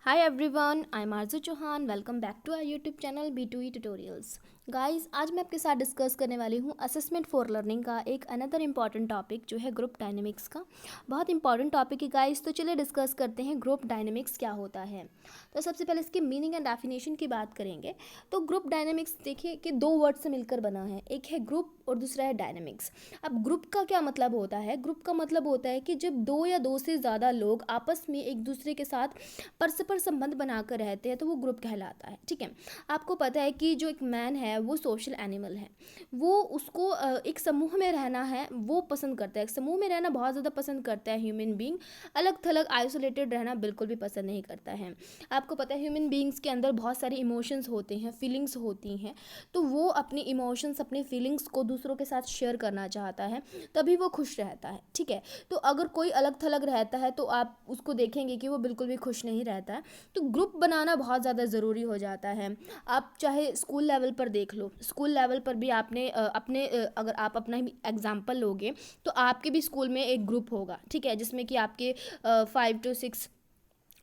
Hi everyone, I'm Arzu Chauhan. Welcome back to our YouTube channel B2E Tutorials. Guys आज मैं आपके साथ discuss करने वाली हूँ असेसमेंट फॉर लर्निंग का एक अनदर इम्पॉर्टेंट टॉपिक जो है ग्रुप डायनेमिक्स का। बहुत इंपॉर्टेंट टॉपिक है गाइस, तो चलिए डिस्कस करते हैं ग्रुप डायनेमिक्स क्या होता है। तो सबसे पहले इसकी मीनिंग एंड डेफिनेशन की बात करेंगे। तो ग्रुप डायनेमिक्स देखिए कि दो वर्ड से मिलकर बना है, एक है ग्रुप और दूसरा है डायनेमिक्स। अब ग्रुप का क्या मतलब होता है? ग्रुप का मतलब होता है कि जब दो या दो से ज़्यादा लोग आपस में एक दूसरे के साथ परस्पर संबंध बनाकर रहते हैं तो वो ग्रुप कहलाता है। ठीक है, आपको पता है कि जो एक मैन है वो सोशल एनिमल है, वो उसको एक समूह में रहना है वो पसंद करता है, समूह में रहना बहुत ज़्यादा पसंद करता है। ह्यूमन बीइंग अलग थलग आइसोलेटेड रहना बिल्कुल भी पसंद नहीं करता है। आपको पता है ह्यूमन बीइंग्स के अंदर बहुत सारी इमोशंस होते हैं, फीलिंग्स होती हैं, तो वो अपनी इमोशंस अपनी फीलिंग्स को दूसरों के साथ शेयर करना चाहता है, तभी वो खुश रहता है। ठीक है, तो अगर कोई अलग थलग रहता है तो आप उसको देखेंगे कि वो बिल्कुल भी खुश नहीं रहता है। तो ग्रुप बनाना बहुत ज़्यादा ज़रूरी हो जाता है। आप चाहे स्कूल लेवल पर देख लो, स्कूल लेवल पर भी आपने अगर आप अपना ही एग्जाम्पल लोगे तो आपके भी स्कूल में एक ग्रुप होगा। ठीक है, जिसमें कि आपके 5 to 6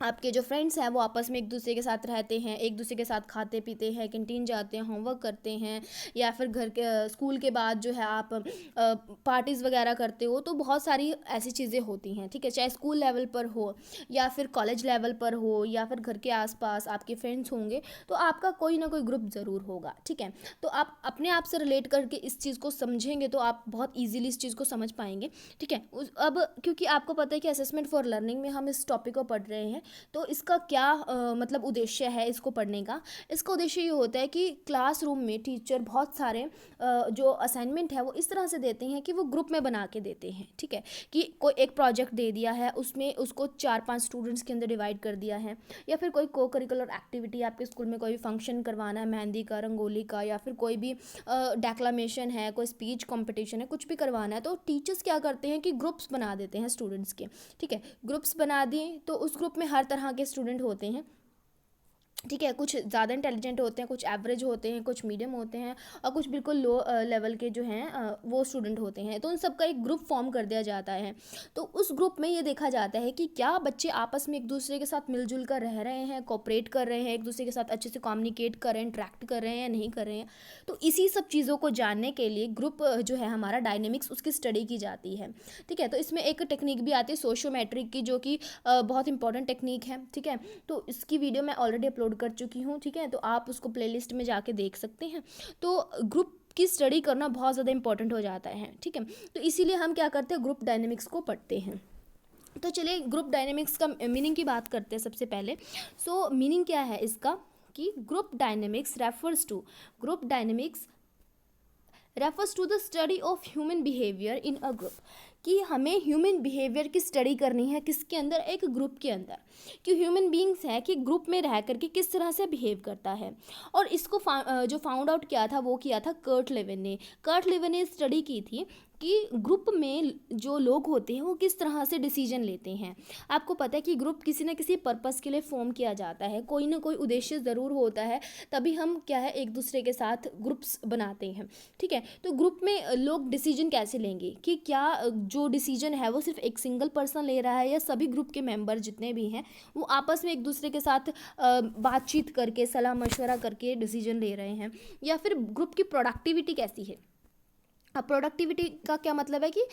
आपके जो फ्रेंड्स हैं वो आपस में एक दूसरे के साथ रहते हैं, एक दूसरे के साथ खाते पीते हैं, कैंटीन जाते हैं, होमवर्क करते हैं, या फिर घर के स्कूल के बाद जो है आप पार्टीज़ वगैरह करते हो। तो बहुत सारी ऐसी चीज़ें होती हैं। ठीक है, चाहे स्कूल लेवल पर हो या फिर कॉलेज लेवल पर हो या फिर घर के आसपास आपके फ्रेंड्स होंगे, तो आपका कोई ना कोई ग्रुप ज़रूर होगा। ठीक है, तो आप अपने आप से रिलेट करके इस चीज़ को समझेंगे तो आप बहुत ईजिली इस चीज़ को समझ पाएंगे। ठीक है, अब क्योंकि आपको पता है कि असेसमेंट फॉर लर्निंग में हम इस टॉपिक को पढ़ रहे हैं, तो इसका क्या मतलब उद्देश्य है इसको पढ़ने का। इसका उद्देश्य ये होता है कि क्लासरूम में टीचर बहुत सारे जो असाइनमेंट है वो इस तरह से देते हैं कि वो ग्रुप में बना के देते हैं। ठीक है, कि कोई एक प्रोजेक्ट दे दिया है, उसमें उसको 4-5 स्टूडेंट्स के अंदर डिवाइड कर दिया है, या फिर कोई को करिकुलर एक्टिविटी आपके स्कूल में कोई फंक्शन करवाना है, मेहंदी का, रंगोली का, या फिर कोई भी डेक्लामेशन है, कोई स्पीच कॉम्पिटिशन है, कुछ भी करवाना है, तो टीचर्स क्या करते हैं कि ग्रुप्स बना देते हैं स्टूडेंट्स के। ठीक है, ग्रुप्स बना दिए तो उस ग्रुप में हर तरह के स्टूडेंट होते हैं। ठीक है, कुछ ज़्यादा इंटेलिजेंट होते हैं, कुछ एवरेज होते हैं, कुछ मीडियम होते हैं, और कुछ बिल्कुल लो लेवल के जो हैं वो स्टूडेंट होते हैं। तो उन सबका एक ग्रुप फॉर्म कर दिया जाता है। तो उस ग्रुप में ये देखा जाता है कि क्या बच्चे आपस में एक दूसरे के साथ मिलजुल कर रह रहे हैं, कोऑपरेट कर रहे हैं, एक दूसरे के साथ अच्छे से कम्युनिकेट कर रहे हैं, इंटरेक्ट कर रहे हैं या नहीं कर रहे हैं। तो इसी सब चीज़ों को जानने के लिए ग्रुप जो है हमारा डायनेमिक्स, उसकी स्टडी की जाती है। ठीक है, तो इसमें एक टेक्निक भी आती है सोशियोमेट्रिक की, जो कि बहुत इंपॉर्टेंट टेक्निक है। ठीक है, तो इसकी वीडियो मैं ऑलरेडी अपलोड कर चुकी हूँ। ठीक है, तो आप उसको प्लेलिस्ट में जाके देख सकते हैं। तो ग्रुप की स्टडी करना बहुत ज़्यादा इंपॉर्टेंट हो जाता है। ठीक है, तो इसीलिए हम क्या करते हैं, ग्रुप डायनेमिक्स को पढ़ते हैं। तो चलिए ग्रुप डायनेमिक्स का मीनिंग की बात करते हैं सबसे पहले। सो मीनिंग क्या है इसका कि group dynamics refers to the study of human behaviour in a group, कि हमें ह्यूमन बिहेवियर की स्टडी करनी है किसके अंदर, एक ग्रुप के अंदर, कि ह्यूमन बीइंग्स है कि ग्रुप में रह करके किस तरह से बिहेव करता है। और इसको जो फाउंड आउट किया था वो किया था कर्ट लेविन ने स्टडी की थी कि ग्रुप में जो लोग होते हैं वो किस तरह से डिसीजन लेते हैं। आपको पता है कि ग्रुप किसी न किसी पर्पस के लिए फॉर्म किया जाता है, कोई ना कोई उद्देश्य ज़रूर होता है, तभी हम क्या है एक दूसरे के साथ ग्रुप्स बनाते हैं। ठीक है, तो ग्रुप में लोग डिसीजन कैसे लेंगे, कि क्या जो डिसीजन है वो सिर्फ एक सिंगल पर्सन ले रहा है, या सभी ग्रुप के मेंबर जितने भी हैं वो आपस में एक दूसरे के साथ बातचीत करके सलाह मशवरा करके डिसीजन ले रहे हैं, या फिर ग्रुप की प्रोडक्टिविटी कैसी है। अब प्रोडक्टिविटी का क्या मतलब है कि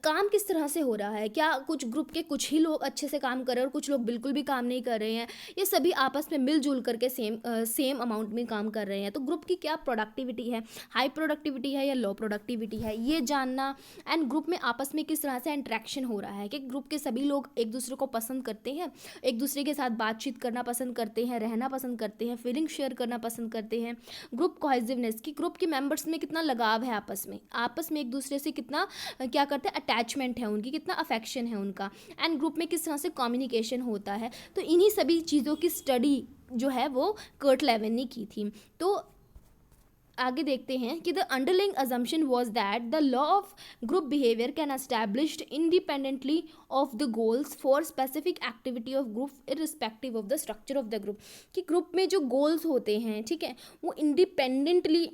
काम किस तरह से हो रहा है, क्या कुछ ग्रुप के कुछ ही लोग अच्छे से काम कर रहे हैं और कुछ लोग बिल्कुल भी काम नहीं कर रहे हैं, ये सभी आपस में मिलजुल करके सेम अमाउंट में काम कर रहे हैं। तो ग्रुप की क्या प्रोडक्टिविटी है, हाई प्रोडक्टिविटी है या लो प्रोडक्टिविटी है, ये जानना। एंड ग्रुप में आपस में किस तरह से इंटरेक्शन हो रहा है, कि ग्रुप के सभी लोग एक दूसरे को पसंद करते हैं, एक दूसरे के साथ बातचीत करना पसंद करते हैं, रहना पसंद करते हैं, फीलिंग शेयर करना पसंद करते हैं। ग्रुप कोहेसिवनेस, कि ग्रुप के मेंबर्स में कितना लगाव है, आपस में एक दूसरे से कितना क्या करते हैं, अटैचमेंट है उनकी, कितना अफेक्शन है उनका। एंड ग्रुप में किस तरह से कम्युनिकेशन होता है। तो इन्हीं सभी चीज़ों की स्टडी जो है वो कर्ट लेविन ने की थी। तो आगे देखते हैं कि the underlying assumption was that the law of group behaviour can established independently of the goals for specific activity of group irrespective of the structure of the group, कि ग्रुप में जो गोल्स होते हैं, ठीक है, वो इंडिपेंडेंटली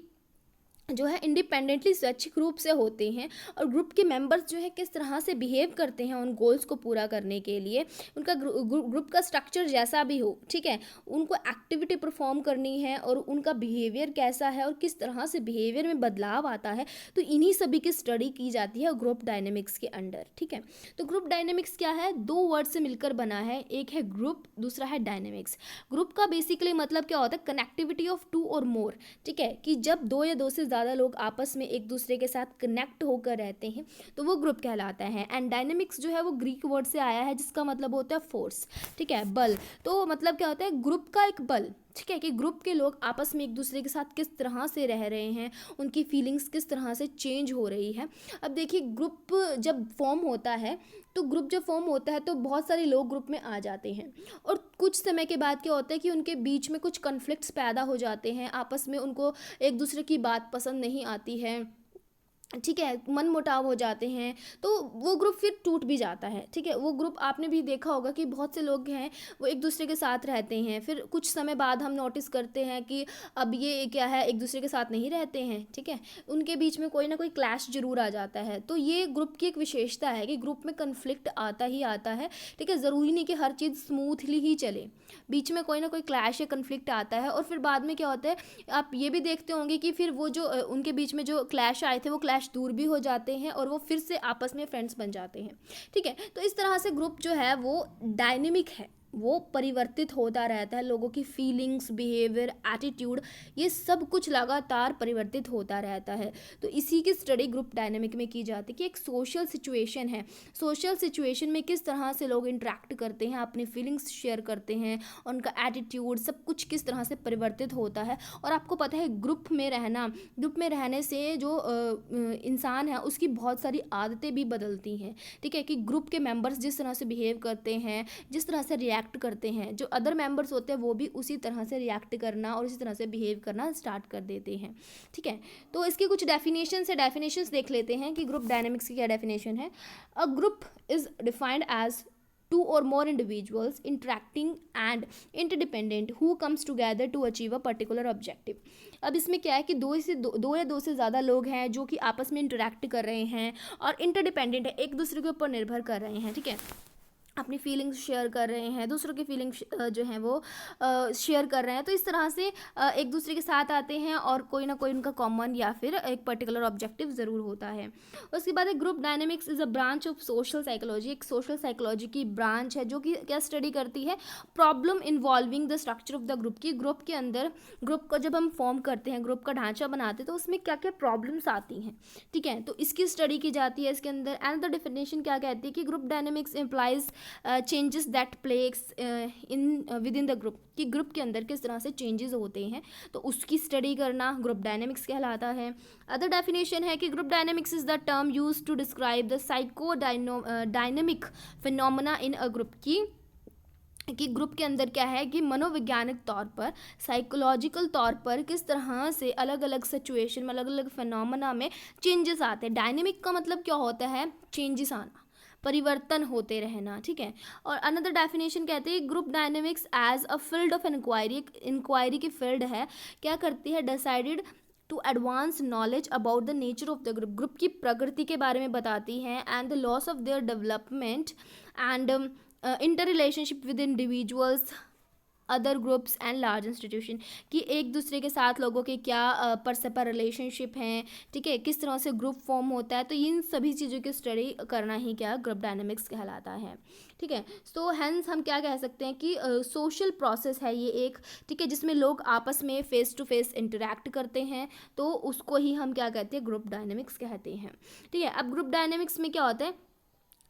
जो है इंडिपेंडेंटली स्वैच्छिक रूप से होते हैं, और ग्रुप के मेंबर्स जो है किस तरह से बिहेव करते हैं उन गोल्स को पूरा करने के लिए, उनका ग्रुप का स्ट्रक्चर जैसा भी हो, ठीक है, उनको एक्टिविटी परफॉर्म करनी है और उनका बिहेवियर कैसा है और किस तरह से बिहेवियर में बदलाव आता है, तो इन्हीं सभी की स्टडी की जाती है ग्रुप डायनेमिक्स के अंडर। ठीक है, तो ग्रुप डायनेमिक्स क्या है, दो वर्ड से मिलकर बना है, एक है ग्रुप, दूसरा है डायनेमिक्स। ग्रुप का बेसिकली मतलब क्या होता है, कनेक्टिविटी ऑफ टू और मोर। ठीक है, कि जब दो या दो से ज़्यादा लोग आपस में एक दूसरे के साथ कनेक्ट होकर रहते हैं तो वो ग्रुप कहलाता है। एंड डायनेमिक्स जो है वो ग्रीक वर्ड से आया है जिसका मतलब होता है फोर्स। ठीक है, बल। तो मतलब क्या होता है, ग्रुप का एक बल। ठीक है, कि ग्रुप के लोग आपस में एक दूसरे के साथ किस तरह से रह रहे हैं, उनकी फीलिंग्स किस तरह से चेंज हो रही है। अब देखिए, ग्रुप जब फॉर्म होता है तो ग्रुप जब फॉर्म होता है तो बहुत सारे लोग ग्रुप में आ जाते हैं, और कुछ समय के बाद क्या होता है कि उनके बीच में कुछ कन्फ्लिक्ट्स पैदा हो जाते हैं, आपस में उनको एक दूसरे की बात पसंद नहीं आती है। ठीक है, मन मुटाव हो जाते हैं, तो वो ग्रुप फिर टूट भी जाता है। ठीक है, वो ग्रुप आपने भी देखा होगा कि बहुत से लोग हैं वो एक दूसरे के साथ रहते हैं, फिर कुछ समय बाद हम नोटिस करते हैं कि अब ये क्या है, एक दूसरे के साथ नहीं रहते हैं। ठीक है, उनके बीच में कोई ना कोई क्लैश जरूर आ जाता है। तो ये ग्रुप की एक विशेषता है कि ग्रुप में कन्फ्लिक्ट आता ही आता है। ठीक है, ज़रूरी नहीं कि हर चीज़ स्मूथली ही चले, बीच में कोई ना कोई क्लैश या कन्फ्लिक्ट आता है, और फिर बाद में क्या होता है, आप ये भी देखते होंगे कि फिर वो जो उनके बीच में जो क्लैश आए थे वो क्लैश दूर भी हो जाते हैं और वो फिर से आपस में फ्रेंड्स बन जाते हैं। ठीक है, तो इस तरह से ग्रुप जो है वो डायनेमिक है, वो परिवर्तित होता रहता है, लोगों की फीलिंग्स, बिहेवियर, एटीट्यूड, ये सब कुछ लगातार परिवर्तित होता रहता है। तो इसी की स्टडी ग्रुप डायनेमिक में की जाती है कि एक सोशल सिचुएशन है, सोशल सिचुएशन में किस तरह से लोग इंटरेक्ट करते हैं, अपनी फीलिंग्स शेयर करते हैं, उनका एटीट्यूड, सब कुछ किस तरह से परिवर्तित होता है। और आपको पता है, ग्रुप में रहना, ग्रुप में रहने से जो इंसान है उसकी बहुत सारी आदतें भी बदलती हैं। ठीक है, कि ग्रुप के मेंबर्स जिस तरह से बिहेव करते हैं, जिस तरह से रिएक्ट करते हैं, जो अदर मेंबर्स होते हैं वो भी उसी तरह से रिएक्ट करना और उसी तरह से बिहेव करना स्टार्ट कर देते हैं। ठीक है, तो इसकी कुछ डेफिनेशंस देख लेते हैं कि ग्रुप डायनेमिक्स की क्या डेफिनेशन है। A group is defined as two or more individuals interacting and interdependent who comes together to achieve a particular objective। अब इसमें क्या है कि दो या दो से ज़्यादा लोग हैं जो कि आपस में इंटरेक्ट कर रहे हैं और इंटरडिपेंडेंट है, एक दूसरे के ऊपर निर्भर कर रहे हैं। ठीक है, अपनी फीलिंग्स शेयर कर रहे हैं, दूसरों की फीलिंग्स जो हैं वो शेयर कर रहे हैं। तो इस तरह से एक दूसरे के साथ आते हैं और कोई ना कोई उनका कॉमन या फिर एक पर्टिकुलर ऑब्जेक्टिव ज़रूर होता है। उसके बाद group dynamics is a branch of social psychology, एक सोशल साइकोलॉजी की ब्रांच है जो कि क्या स्टडी करती है, problem involving the structure of the group, की ग्रुप के अंदर, ग्रुप का जब हम फॉर्म करते हैं, ग्रुप का ढांचा बनाते हैं तो उसमें क्या क्या प्रॉब्लम्स आती हैं। ठीक है, तो इसकी स्टडी की जाती है इसके अंदर। एंड द डेफिनेशन क्या कहती है कि group dynamics implies changes that places in within the group, कि ग्रुप के अंदर किस तरह से चेंजेस होते हैं, तो उसकी स्टडी करना ग्रुप डायनेमिक्स कहलाता है। अदर डेफिनेशन है कि group dynamics is the term use to describe the psycho dynamic phenomena in a group, कि ग्रुप के अंदर क्या है कि मनोवैज्ञानिक तौर पर, साइकोलॉजिकल तौर पर किस तरह से अलग अलग सिचुएशन में, अलग अलग फिनोमेना में चेंजेस आते हैं। डायनेमिक का मतलब क्या होता है, चेंजेस आना, परिवर्तन होते रहना। ठीक है, और अनदर डेफिनेशन कहते हैं group dynamics as a field of inquiry, inquiry की फील्ड है, क्या करती है, decided to advance knowledge about the nature of the group, group की प्रकृति के बारे में बताती है, and the laws of their development and inter relationship with individuals, other groups and large institution, कि एक दूसरे के साथ लोगों के क्या परस्पर रिलेशनशिप हैं। ठीक है, किस तरह से ग्रुप फॉर्म होता है, तो इन सभी चीज़ों की स्टडी करना ही क्या ग्रुप डायनेमिक्स कहलाता है। ठीक है, सो हैंस हम क्या कह सकते हैं कि सोशल प्रोसेस है ये एक, ठीक है, जिसमें लोग आपस में फेस टू फेस इंटरेक्ट करते हैं, तो उसको ही हम क्या कहते हैं, ग्रुप डायनेमिक्स कहते हैं। ठीक है, अब ग्रुप डायनेमिक्स में क्या होता है,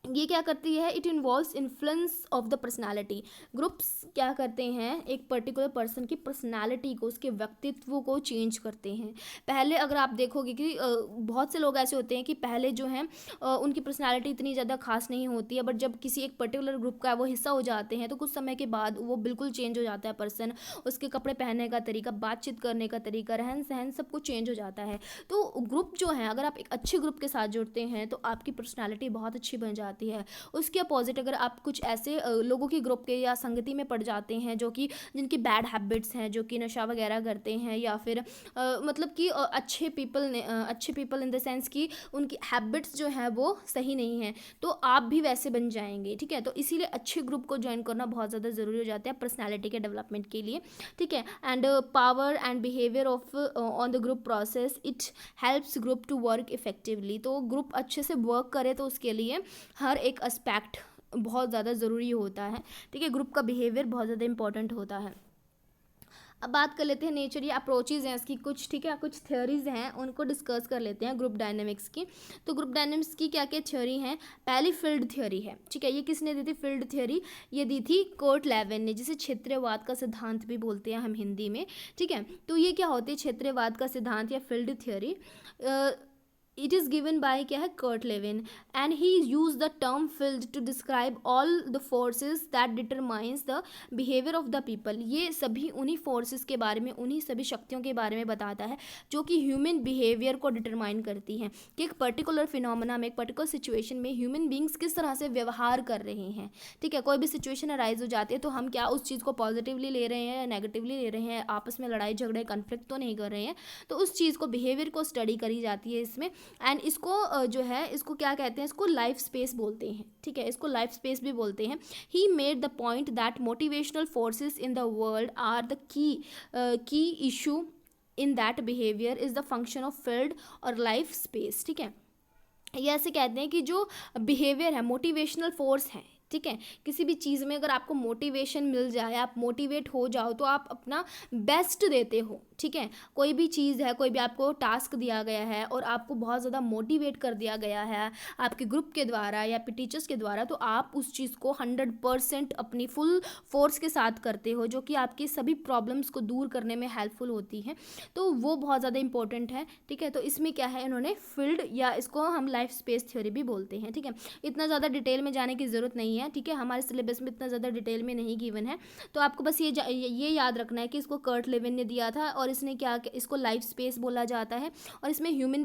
ये क्या करती है, it involves influence of the personality, groups क्या करते हैं, एक पर्टिकुलर पर्सन की पर्सनालिटी को, उसके व्यक्तित्व को चेंज करते हैं। पहले अगर आप देखोगे कि बहुत से लोग ऐसे होते हैं कि पहले जो हैं उनकी पर्सनालिटी इतनी ज़्यादा खास नहीं होती है, बट जब किसी एक पर्टिकुलर ग्रुप का वो हिस्सा हो जाते हैं तो कुछ समय के बाद वो बिल्कुल चेंज हो जाता है पर्सन, उसके कपड़े पहनने का तरीका, बातचीत करने का तरीका, रहन सहन, सब कुछ चेंज हो जाता है। तो ग्रुप जो है, अगर आप एक अच्छे ग्रुप के साथ जुड़ते हैं तो आपकी पर्सनालिटी बहुत अच्छी बन जाती जाती है। उसके अपोजिट अगर आप कुछ ऐसे लोगों की ग्रुप के या संगति में पड़ जाते हैं जो कि जिनकी बैड हैबिट्स हैं, जो कि नशा वगैरह करते हैं, या फिर मतलब कि अच्छे पीपल इन द सेंस कि उनकी हैबिट्स जो है वो सही नहीं है, तो आप भी वैसे बन जाएंगे। ठीक है, तो इसीलिए अच्छे ग्रुप को ज्वाइन करना बहुत ज़्यादा ज़रूरी हो जाता है पर्सनैलिटी के डेवलपमेंट के लिए। ठीक है, and power and behaviour of on the group process, it helps group to work effectively. तो ग्रुप अच्छे से वर्क करे तो उसके लिए हर एक एस्पेक्ट बहुत ज़्यादा ज़रूरी होता है। ठीक है, ग्रुप का बिहेवियर बहुत ज़्यादा इंपॉर्टेंट होता है। अब बात कर लेते हैं नेचर या अप्रोचेज़ हैं इसकी कुछ। ठीक है, कुछ थ्योरीज हैं उनको डिस्कस कर लेते हैं ग्रुप डायनेमिक्स की। तो ग्रुप डायनेमिक्स की क्या क्या थ्योरी हैं? पहली फील्ड थ्योरी है। ठीक है, ये किसने दी थी फील्ड थ्योरी? ये दी थी कर्ट लेविन ने, जिसे क्षेत्रवाद का सिद्धांत भी बोलते हैं हम हिंदी में। ठीक है, तो ये क्या होती है क्षेत्रवाद का सिद्धांत या field theory? It is given by क्या है Kurt Lewin, and he use the term field to describe all the forces that determines the behaviour of the people. ये सभी उन्हीं फोर्सेस के बारे में, उन्हीं सभी शक्तियों के बारे में बताता है जो कि ह्यूमन बिहेवियर को डिटरमाइन करती हैं कि एक पर्टिकुलर फिनोमेना में, एक पर्टिकुलर सिचुएशन में ह्यूमन बींग्स किस तरह से व्यवहार कर रहे हैं। ठीक है, कोई भी सिचुएशन अराइज हो जाती है तो हम क्या उस चीज़ को पॉजिटिवली ले रहे हैं या नेगेटिवली ले रहे हैं, आपस में लड़ाई झगड़े कन्फ्लिक्ट तो नहीं कर रहे हैं। तो उस चीज़ को, बिहेवियर को स्टडी करी जाती है इसमें। एंड इसको जो है इसको क्या कहते हैं? इसको लाइफ स्पेस बोलते हैं। ठीक है, इसको लाइफ स्पेस भी बोलते हैं। He made the point that motivational forces in the world are the key issue in that behaviour is the function of field और लाइफ स्पेस। ठीक है, ये ऐसे कहते हैं कि जो बिहेवियर है मोटिवेशनल फोर्स है। ठीक है, किसी भी चीज़ में अगर आपको मोटिवेशन मिल जाए, आप मोटिवेट हो जाओ तो आप अपना बेस्ट देते हो। ठीक है, कोई भी चीज़ है, कोई भी आपको टास्क दिया गया है और आपको बहुत ज़्यादा मोटिवेट कर दिया गया है आपके ग्रुप के द्वारा या फिर टीचर्स के द्वारा, तो आप उस चीज़ को 100% अपनी फुल फोर्स के साथ करते हो, जो कि आपकी सभी प्रॉब्लम्स को दूर करने में हेल्पफुल होती है। तो वो बहुत ज़्यादा इंपॉर्टेंट है। ठीक है, तो इसमें क्या है, इन्होंने फील्ड या इसको हम लाइफ स्पेस थ्योरी भी बोलते हैं। ठीक है, इतना ज़्यादा डिटेल में जाने की ज़रूरत नहीं है। ठीक है, हमारे सिलेबस में इतना ज़्यादा डिटेल में नहीं गिवन है, तो आपको बस ये याद रखना है कि इसको कर्ट लेविन ने दिया था और इसने क्या, इसको लाइफ स्पेस बोला जाता है। और इसमें ह्यूमन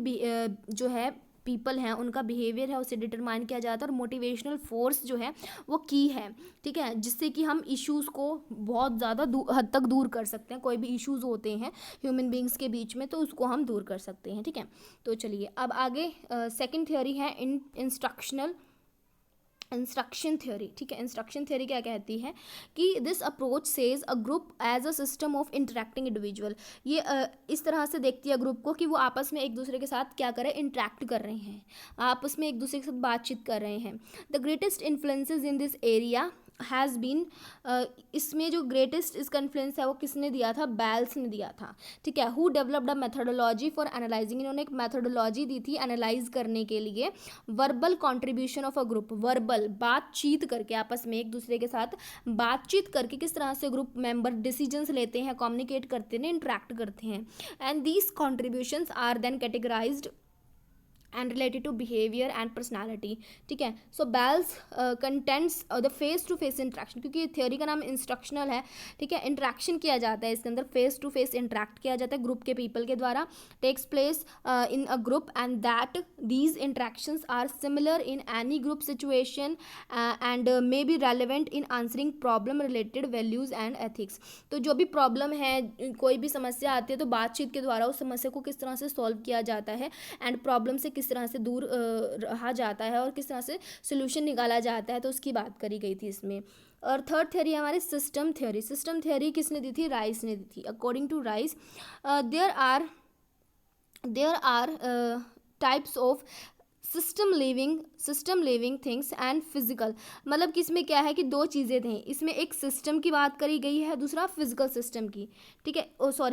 जो है पीपल हैं उनका बिहेवियर है उसे डिटरमाइन किया जाता है, और मोटिवेशनल फोर्स जो है वो की है। ठीक है, जिससे कि हम इश्यूज़ को बहुत ज़्यादा हद तक दूर कर सकते हैं। कोई भी इश्यूज़ होते हैं ह्यूमन बींग्स के बीच में तो उसको हम दूर कर सकते हैं। ठीक है, तो चलिए अब आगे सेकंड थ्योरी है इंस्ट्रक्शन थ्योरी। ठीक है, इंस्ट्रक्शन थ्योरी क्या कहती है कि this approach says a group as a system of interacting individual. ये इस तरह से देखती है ग्रुप को कि वो आपस में एक दूसरे के साथ क्या कर रहे हैं, इंटरेक्ट कर रहे हैं, आपस में एक दूसरे के साथ बातचीत कर रहे हैं। The greatest influences in this area has been, इसमें जो ग्रेटेस्ट इसका इन्फ्लुएंस है वो किसने दिया था? बेल्स ने दिया था। ठीक है, who developed a methodology for analysing, इन्होंने एक मेथोडोलॉजी दी थी एनालाइज करने के लिए verbal contribution of a group. Verbal बातचीत करके, आपस में एक दूसरे के साथ बातचीत करके किस तरह से ग्रुप मेंबर डिसीजंस लेते हैं, कम्युनिकेट करते हैं, इंटरेक्ट करते हैं। And these contributions are then categorized and related to behavior and personality. ठीक है, so Bales contends the face to face interaction, क्योंकि थ्योरी का नाम इंस्ट्रक्शनल है। ठीक है, इंट्रैक्शन किया जाता है इसके अंदर, फेस टू फेस इंटरेक्ट किया जाता है ग्रुप के पीपल के द्वारा, takes place in a group, and that these interactions are similar in any group situation and may be relevant in answering problem related values and ethics. तो जो भी problem है, कोई भी समस्या आती है तो बातचीत के द्वारा उस समस्या को किस तरह से सॉल्व किया जाता है एंड प्रॉब्लम से किस तरह से दूर रहा जाता है और किस तरह से सोल्यूशन निकाला जाता है, तो उसकी बात करी गई थी इसमें। और थर्ड थ्योरी हमारी सिस्टम थ्योरी। सिस्टम थ्योरी किसने दी थी? राइस ने दी थी। According to Rice there are types of system living things and physical. मतलब कि इसमें क्या है कि दो चीज़ें थी, इसमें एक सिस्टम की बात करी गई है, दूसरा फिजिकल सिस्टम की। ठीक है,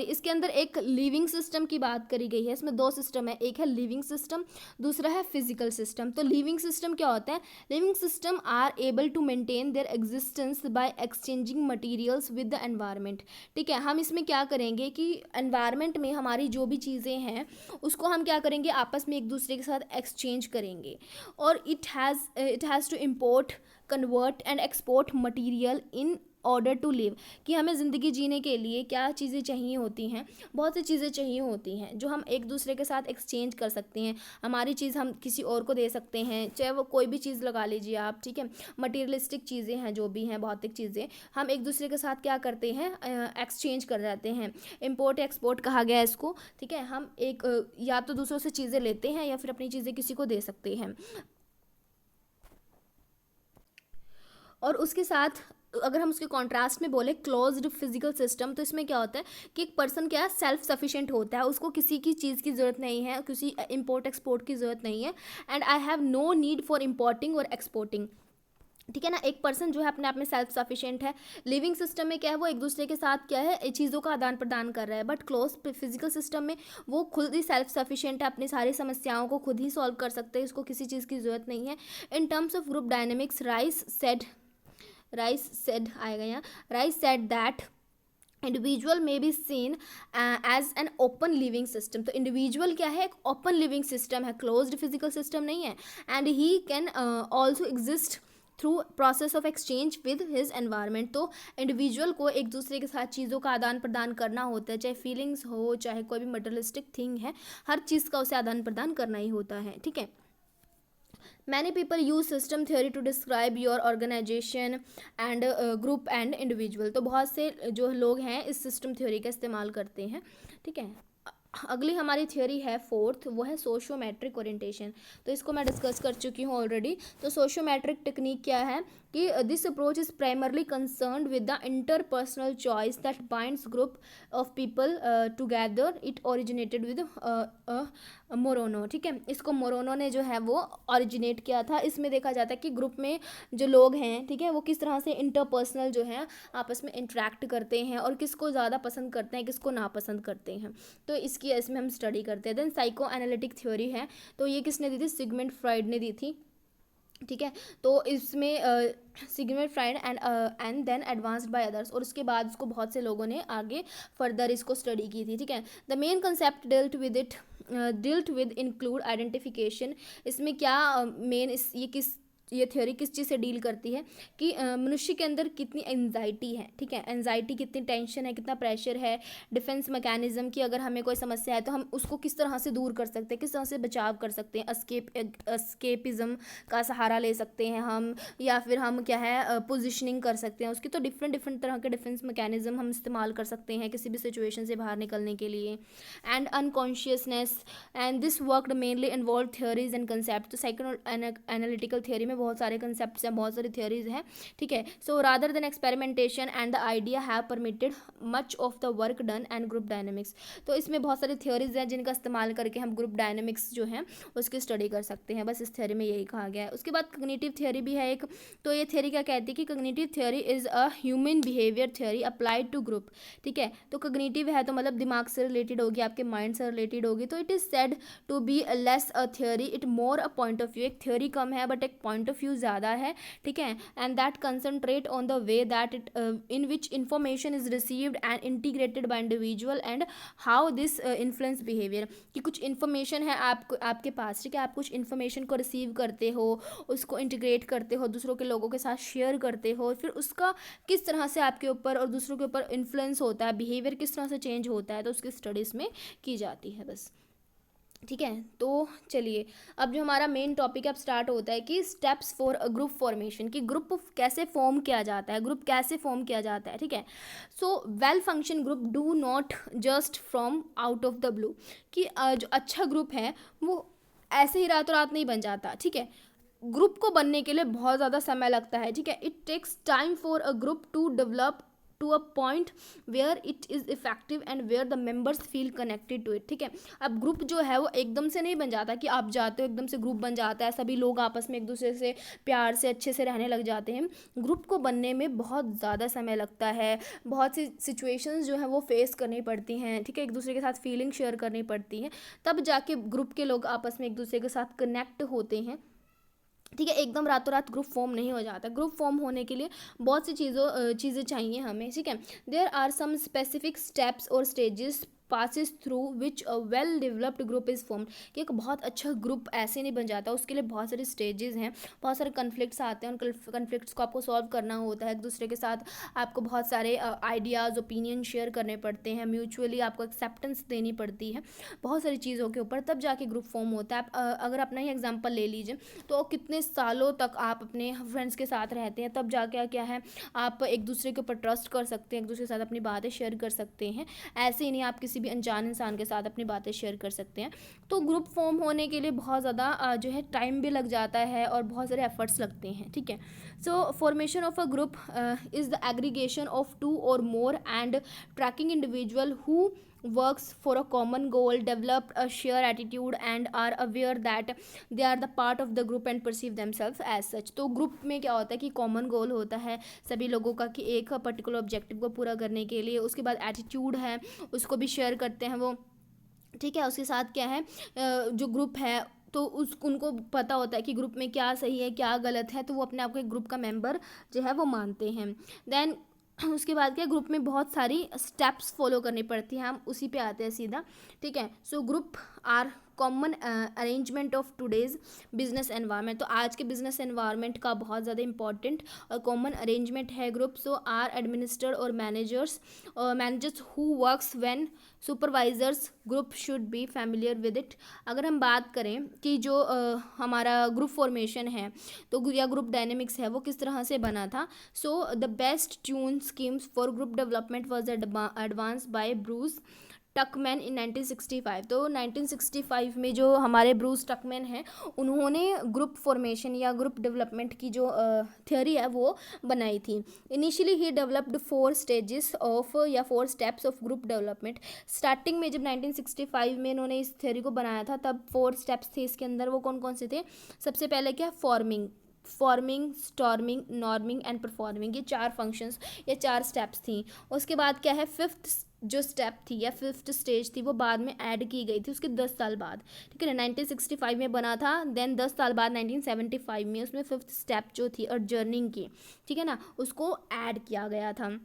इसके अंदर एक लिविंग सिस्टम की बात करी गई है। इसमें दो सिस्टम है, एक है लिविंग सिस्टम, दूसरा है फिजिकल सिस्टम। तो लिविंग सिस्टम क्या होता है? Living system are able to maintain their existence by exchanging materials with the environment. ठीक है, हम इसमें क्या करेंगे कि एनवायरनमेंट में हमारी जो भी चीज़ें हैं उसको हम क्या करेंगे, आपस में एक दूसरे के साथ एक्सचेंज करेंगे। और it has to import, convert and export material in order to live, कि हमें ज़िंदगी जीने के लिए क्या चीज़ें चाहिए होती हैं। बहुत सी चीज़ें चाहिए होती हैं जो हम एक दूसरे के साथ एक्सचेंज कर सकते हैं। हमारी चीज़ हम किसी और को दे सकते हैं, चाहे वो कोई भी चीज़ लगा लीजिए आप, ठीक है। मटीरियलिस्टिक चीज़ें हैं, जो भी हैं भौतिक चीज़ें, हम एक दूसरे के साथ क्या करते हैं, एक्सचेंज कर जाते हैं। इम्पोर्ट एक्सपोर्ट कहा गया है इसको, ठीक है। हम एक या तो दूसरों से चीज़ें लेते हैं या फिर अपनी चीज़ें किसी को दे सकते हैं। और उसके साथ अगर हम उसके कॉन्ट्रास्ट में बोले क्लोज्ड फिजिकल सिस्टम, तो इसमें क्या होता है कि एक पर्सन क्या सेल्फ सफिशिएंट होता है, उसको किसी की चीज़ की ज़रूरत नहीं है, किसी इम्पोर्ट एक्सपोर्ट की ज़रूरत नहीं है। And I have no need for importing और एक्सपोर्टिंग, ठीक है ना। एक पर्सन जो है अपने आप में सेल्फ सफिशिएंट है। लिविंग सिस्टम में क्या है, वो एक दूसरे के साथ क्या है, चीज़ों का आदान प्रदान कर रहा है। बट क्लोज फिजिकल सिस्टम में वो खुद ही सेल्फ सफिशिएंट है, अपनी सारी समस्याओं को खुद ही सॉल्व कर सकते हैं, उसको किसी चीज़ की ज़रूरत नहीं है। In terms of group dynamics, Rice said आएगा यहाँ, Rice said that individual may be seen as an open living system. तो इंडिविजुअल क्या है, एक ओपन लिविंग सिस्टम है, क्लोज्ड फिजिकल सिस्टम नहीं है। And he can also exist through process of exchange with his environment. तो individual को एक दूसरे के साथ चीज़ों का आदान प्रदान करना होता है, चाहे फीलिंग्स हो, चाहे कोई भी मटेरियलिस्टिक थिंग है, हर चीज़ का उसे आदान प्रदान करना ही होता है, ठीक है। Many people use system theory to describe your organization and group and individual। तो बहुत से जो लोग हैं इस सिस्टम थ्योरी का इस्तेमाल करते हैं, ठीक है। अगली हमारी थ्योरी है फोर्थ, वो है सोशियोमेट्रिक ओरिएंटेशन। तो इसको मैं डिस्कस कर चुकी हूँ ऑलरेडी। तो सोशियोमेट्रिक टेक्निक क्या है कि this approach is primarily concerned with the interpersonal choice that binds group of people together. It originated with मोरोनो, ठीक है। इसको मोरोनो ने जो है वो ओरिजिनेट किया था। इसमें देखा जाता है कि ग्रुप में जो लोग हैं, ठीक है, वो किस तरह से इंटरपर्सनल जो है आपस में इंटरेक्ट करते हैं और किसको ज़्यादा पसंद करते हैं, किसको नापसंद करते हैं। तो इसमें हम स्टडी करते हैं। देन साइको एनालिटिक थ्योरी है, तो ये किसने दी थी, सिगमंड फ्रॉइड ने दी थी, ठीक है। तो इसमें Sigmund Freud and then advanced by others, और उसके बाद उसको बहुत से लोगों ने आगे फर्दर इसको स्टडी की थी, ठीक है। The main concept dealt with include identification. इसमें क्या मेन ये थ्योरी किस चीज़ से डील करती है कि मनुष्य के अंदर कितनी एंजाइटी है, ठीक है। एंजाइटी, कितनी टेंशन है, कितना प्रेशर है। डिफेंस मैकेनिज्म की अगर हमें कोई समस्या है तो हम उसको किस तरह से दूर कर सकते हैं, किस तरह से बचाव कर सकते हैं। एस्केपिज्म का सहारा ले सकते हैं हम, या फिर हम क्या है पोजिशनिंग कर सकते हैं उसकी। तो डिफरेंट तरह के डिफेंस मैकेनिज्म हम इस्तेमाल कर सकते हैं किसी भी सिचुएशन से बाहर निकलने के लिए। And unconsciousness, and this worked mainly involve theories and concept. तो साइको एनालिटिकल थ्योरी में बहुत सारे कंसेप्ट्स हैं, बहुत सारी थ्योरीज हैं, ठीक है। So rather than experimentation and the idea have permitted much of the work done and group dynamics. तो इसमें बहुत सारी थ्योरीज हैं जिनका इस्तेमाल करके हम ग्रुप डायनेमिक्स जो है उसकी स्टडी कर सकते हैं। बस इस थ्योरी में यही कहा गया है। उसके बाद कॉग्निटिव थ्योरी भी है एक। तो ये थ्योरी क्या कहती है कि cognitive theory is a human behaviour theory applied to group, ठीक है। तो कॉग्निटिव है तो मतलब दिमाग से रिलेटेड होगी, आपके माइंड से रिलेटेड होगी। तो it is said to be less a theory, it more a point of view. एक थ्योरी कम है बट एक पॉइंट ऑफ व्यू ज़्यादा है, ठीक है। And that concentrate on the way that it in which information is received and integrated by individual and how this influence behaviour. कि कुछ इन्फॉर्मेशन है आपके पास, ठीक है, आप कुछ इन्फॉर्मेशन को रिसीव करते हो, उसको इंटीग्रेट करते हो, दूसरों के लोगों के साथ शेयर करते हो, फिर उसका किस तरह से आपके ऊपर और दूसरों के ऊपर इन्फ्लुएंस होता है, बिहेवियर किस तरह से चेंज होता है, तो उसकी स्टडीज़ में की जाती है। बस, ठीक है। तो चलिए अब जो हमारा मेन टॉपिक अब स्टार्ट होता है कि steps for a group formation, कि ग्रुप कैसे फॉर्म किया जाता है, ग्रुप कैसे फॉर्म किया जाता है, ठीक है। So well function group do not just from out of the blue, कि जो अच्छा ग्रुप है वो ऐसे ही रातों रात नहीं बन जाता, ठीक है। ग्रुप को बनने के लिए बहुत ज़्यादा समय लगता है, ठीक है। It takes time for a group to develop to a point where it is effective and where the members feel connected to it, ठीक है। अब ग्रुप जो है वो एकदम से नहीं बन जाता कि आप जाते हो एकदम से ग्रुप बन जाता है, सभी लोग आपस में एक दूसरे से प्यार से अच्छे से रहने लग जाते हैं। ग्रुप को बनने में बहुत ज़्यादा समय लगता है, बहुत सी सिचुएशंस जो है वो फेस करनी पड़ती हैं, ठीक है, एक दूसरे के साथ फीलिंग शेयर करनी पड़ती हैं, तब जाके ग्रुप के लोग आपस में एक दूसरे के साथ कनेक्ट होते हैं, ठीक है। एकदम रातों रात ग्रुप फॉर्म नहीं हो जाता। ग्रुप फॉर्म होने के लिए बहुत सी चीज़ें चाहिए हमें, ठीक है। There are some specific steps और stages passes through which a well developed group is formed, कि एक बहुत अच्छा ग्रुप ऐसे नहीं बन जाता, उसके लिए बहुत सारे स्टेजेस हैं, बहुत सारे कन्फ्लिक्ट्स आते हैं, उन कन्फ्लिक्ट्स को आपको सॉल्व करना होता है, एक दूसरे के साथ आपको बहुत सारे आइडियाज़ ओपिनियन शेयर करने पड़ते हैं, म्यूचुअली आपको एक्सेप्टेंस देनी पड़ती है बहुत सारी चीज़ों के ऊपर, तब जाके ग्रुप फॉर्म होता है। आप अगर अपना ही एग्जांपल ले लीजिए तो कितने सालों तक आप अपने फ्रेंड्स के साथ रहते हैं, तब जाके क्या है आप एक दूसरे के ऊपर ट्रस्ट कर सकते हैं, एक दूसरे के साथ अपनी बातें शेयर कर सकते हैं। ऐसे ही नहीं आप किसी भी अनजान इंसान के साथ अपनी बातें शेयर कर सकते हैं। तो ग्रुप फॉर्म होने के लिए बहुत ज़्यादा जो है टाइम भी लग जाता है और बहुत सारे एफर्ट्स लगते हैं, ठीक है। So formation of a group is the aggregation of two और more and tracking individual who works for a common goal, develop a shared attitude and are aware that they are the part of the group and perceive themselves as such। तो group में क्या होता है कि common goal होता है सभी लोगों का कि एक पर्टिकुलर ऑब्जेक्टिव को पूरा करने के लिए, उसके बाद एटीट्यूड है उसको भी शेयर करते हैं वो, ठीक है। उसके साथ क्या है जो ग्रुप है तो उनको पता होता है कि ग्रुप में क्या सही है क्या गलत है, तो वो अपने आप को एक ग्रुप का मेंबर जो है वो मानते हैं। देन उसके बाद क्या ग्रुप में बहुत सारी स्टेप्स फॉलो करनी पड़ती हैं, हम उसी पे आते हैं सीधा, ठीक है। So group are common arrangement of today's business environment, तो आज के बिजनेस एनवायरनमेंट का बहुत ज़्यादा इंपॉर्टेंट और कॉमन अरेंजमेंट है ग्रुप। सो आर एडमिनिस्टर और managers who works when supervisors group should be familiar with it. अगर हम बात करें कि जो हमारा ग्रुप फॉर्मेशन है तो या ग्रुप डायनेमिक्स है वो किस तरह से बना था। So the best tune schemes for group development was advance by Bruce Tuckman in 1965। तो 1965 में जो हमारे ब्रूस टकमैन हैं उन्होंने ग्रुप फॉर्मेशन या ग्रुप डेवलपमेंट की जो थ्योरी है वो बनाई थी। Initially he developed 4 stages of या 4 steps of group development. Starting में जब 1965 में इन्होंने इस थ्योरी को बनाया था तब 4 स्टेप्स थे इसके अंदर, वो कौन कौन से थे। सबसे पहले क्या forming, storming, norming and performing, ये 4 फंक्शंस या 4 स्टेप्स थी। उसके बाद क्या है फिफ्थ जो स्टेप थी या फिफ्थ स्टेज थी वो बाद में ऐड की गई थी उसके 10 साल बाद, ठीक है ना। 1965 में बना था, देन 10 साल बाद 1975 में उसमें फिफ्थ स्टेप जो थी और जर्निंग की, ठीक है ना, उसको ऐड किया गया था।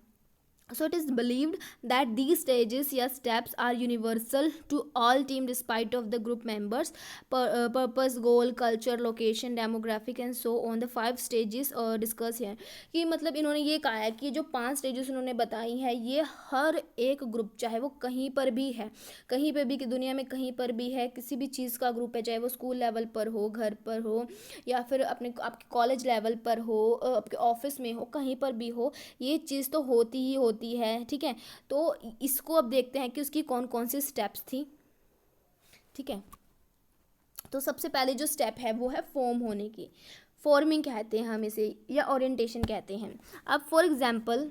So it is believed that these stages या steps are universal to all team despite of the group members purpose, goal, culture, location, demographic and so on। the 5 stages discuss here कि मतलब इन्होंने ये कहा है कि जो 5 स्टेजेस उन्होंने बताई है ये हर एक ग्रुप चाहे वो कहीं पर भी है, कहीं पर भी कि दुनिया में कहीं पर भी है, किसी भी चीज़ का ग्रुप है, चाहे वो स्कूल लेवल पर हो, घर पर हो या फिर आपके कॉलेज लेवल पर हो, आपके ऑफिस में हो, कहीं पर भी हो, ये चीज़ तो होती ही होती है, ठीक है। तो इसको अब देखते हैं कि उसकी कौन कौन सी स्टेप्स थी, ठीक है। तो सबसे पहले जो स्टेप है वो है फॉर्म होने की, फॉर्मिंग कहते हैं हम इसे या ओरिएंटेशन कहते हैं। अब फॉर एग्जांपल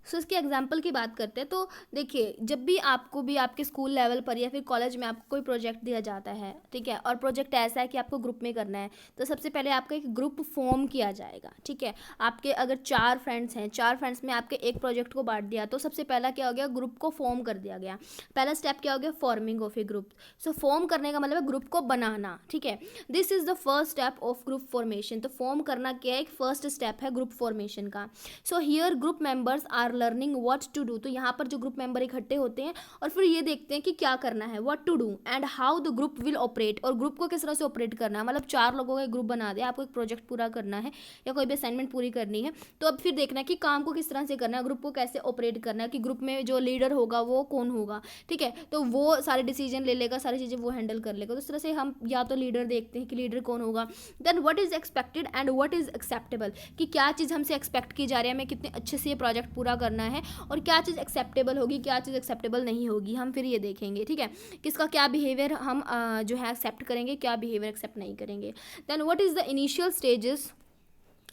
सो इसके एग्जाम्पल की बात करते हैं तो देखिए जब भी आपको भी आपके स्कूल लेवल पर या फिर कॉलेज में आपको कोई प्रोजेक्ट दिया जाता है, ठीक है, और प्रोजेक्ट ऐसा है कि आपको ग्रुप में करना है, तो सबसे पहले आपका एक ग्रुप फॉर्म किया जाएगा, ठीक है। आपके अगर 4 फ्रेंड्स हैं, 4 फ्रेंड्स में आपके एक प्रोजेक्ट को बांट दिया तो सबसे पहला क्या हो गया, ग्रुप को फॉर्म कर दिया गया। पहला स्टेप क्या हो गया, forming of a group. So form करने का मतलब है ग्रुप को बनाना, ठीक है। This is the first step of group formation. तो फॉर्म करना क्या है, एक फर्स्ट स्टेप है ग्रुप फॉर्मेशन का। So here group members are learning what to do. तो यहाँ पर जो ग्रुप मेंबर इकट्ठे होते हैं और फिर ये देखते हैं कि क्या करना है, what to do and how the group will operate, और ग्रुप को किस तरह से ऑपरेट करना है। मतलब 4 लोगों का एक ग्रुप बना दिया, आपको एक प्रोजेक्ट पूरा करना है या कोई भी असाइनमेंट पूरी करनी है, तो अब फिर देखना है कि काम को किस तरह से करना है, ग्रुप को कैसे ऑपरेट करना है, कि ग्रुप में जो लीडर होगा वो कौन होगा, ठीक है। तो वो सारे डिसीजन ले लेगा, सारी चीज़ें वो हैंडल कर लेगा। तो इस तरह से हम या तो लीडर देखते हैं कि लीडर कौन होगा। Then what is expected and what is acceptable, कि क्या चीज़ हमसे एक्सपेक्ट की जा रही है, हमें कितने अच्छे से ये प्रोजेक्ट पूरा करना है, और क्या चीज़ एक्सेप्टेबल होगी, क्या चीज़ एक्सेप्टेबल नहीं होगी, हम फिर ये देखेंगे, ठीक है। किसका क्या बिहेवियर हम जो है एक्सेप्ट करेंगे, क्या बिहेवियर एक्सेप्ट नहीं करेंगे। Then what is the initial stages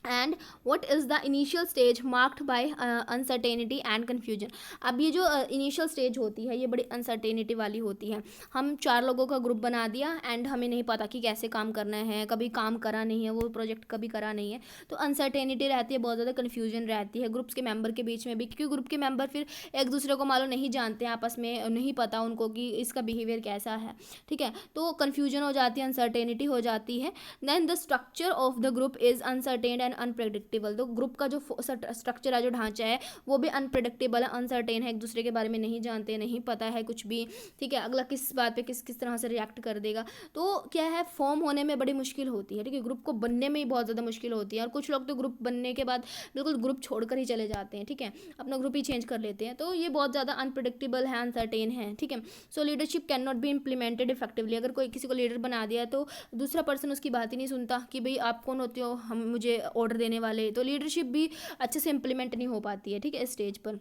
and what is the initial stage marked by uncertainty and confusion. अब ये जो इनिशियल स्टेज होती है ये बड़ी अनसर्टेनिटी वाली होती है। हम 4 लोगों का ग्रुप बना दिया एंड हमें नहीं पता कि कैसे काम करना है, कभी काम करा नहीं है, वो प्रोजेक्ट कभी करा नहीं है, तो अनसर्टेनिटी रहती है, बहुत ज़्यादा कन्फ्यूजन रहती है ग्रुप्स के मेंबर के बीच में भी, क्योंकि ग्रुप के मेंबर फिर एक दूसरे को मालूम नहीं जानते हैं, आपस में नहीं पता उनको कि इसका बिहेवियर कैसा है, ठीक है। तो कन्फ्यूजन हो जाती है, अनसर्टेनिटी हो जाती है। Then the structure of the group is uncertain and unpredictable. तो ग्रुप का जो स्ट्रक्चर है, जो ढांचा है, वो भी अनप्रेडिक्टेबल है, अनसर्टेन है, एक दूसरे के बारे में नहीं जानते, नहीं पता है कुछ भी, ठीक है। अगला किस बात पे किस किस तरह से रिएक्ट कर देगा, तो क्या है, फॉर्म होने में बड़ी मुश्किल होती है, ठीक है। ग्रुप को बनने में ही बहुत ज़्यादा मुश्किल होती है, और कुछ लोग तो ग्रुप बनने के बाद बिल्कुल ग्रुप छोड़कर ही चले जाते हैं, ठीक है, अपना ग्रुप ही चेंज कर लेते हैं। तो ये बहुत ज़्यादा अनप्रेडिक्टेबल है, अनसर्टेन है, ठीक है। सो leadership can not be implemented effectively. अगर कोई किसी को लीडर बना दिया तो दूसरा पर्सन उसकी बात ही नहीं सुनता कि भाई आप कौन होते हो हम मुझे ऑर्डर देने वाले, तो लीडरशिप भी अच्छे से इम्प्लीमेंट नहीं हो पाती है, ठीक है, इस स्टेज पर।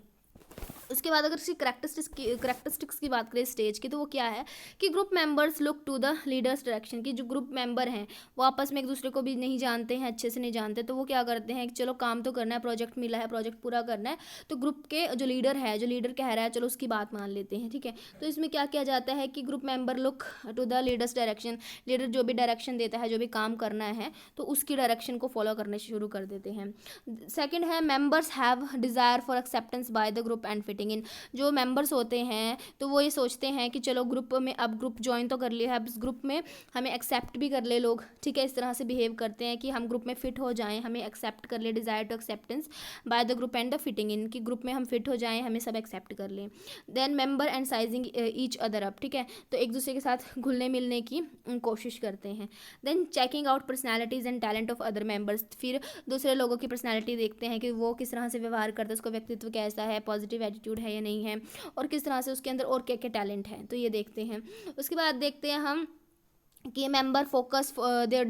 उसके बाद अगर इसकी करेक्टरिस्टिक्स की बात करें स्टेज की, तो वो क्या है कि group members look to the leaders direction. की जो ग्रुप मेंबर हैं वो आपस में एक दूसरे को भी नहीं जानते हैं, अच्छे से नहीं जानते, तो वो क्या करते हैं कि चलो काम तो करना है, प्रोजेक्ट मिला है, प्रोजेक्ट पूरा करना है, तो ग्रुप के जो लीडर है, जो लीडर कह रहा है, चलो उसकी बात मान लेते हैं, ठीक है। तो इसमें क्या किया जाता है कि group member look to the leaders direction, leader जो भी डायरेक्शन देता है, जो भी काम करना है, तो उसकी डायरेक्शन को फॉलो करने शुरू कर देते हैं। सेकेंड है members have desire for acceptance by the group and fitting in. जो मेंबर्स होते हैं तो वो ये सोचते हैं कि चलो ग्रुप में, अब ग्रुप ज्वाइन तो कर लिया है, अब इस ग्रुप में हमें एक्सेप्ट भी कर ले लोग, ठीक है। इस तरह से बिहेव करते हैं कि हम ग्रुप में फिट हो जाएं, हमें एक्सेप्ट कर ले, desire to acceptance by the group and the fitting in, कि ग्रुप में हम फिट हो जाएं, हमें सब एक्सेप्ट कर लें। Then member and sizing each other up, ठीक है, तो एक दूसरे के साथ घुलने मिलने की कोशिश करते हैं। Then checking out personalities and talent of other members, फिर दूसरे लोगों की पर्सनैलिटी देखते हैं कि वो किस तरह से व्यवहार करता है, उसका व्यक्तित्व कैसा है, पॉजिटिव एटीट्यूड है या नहीं है, और किस तरह से उसके अंदर और क्या क्या टैलेंट है, तो ये देखते हैं। उसके बाद देखते हैं हम कि member focus their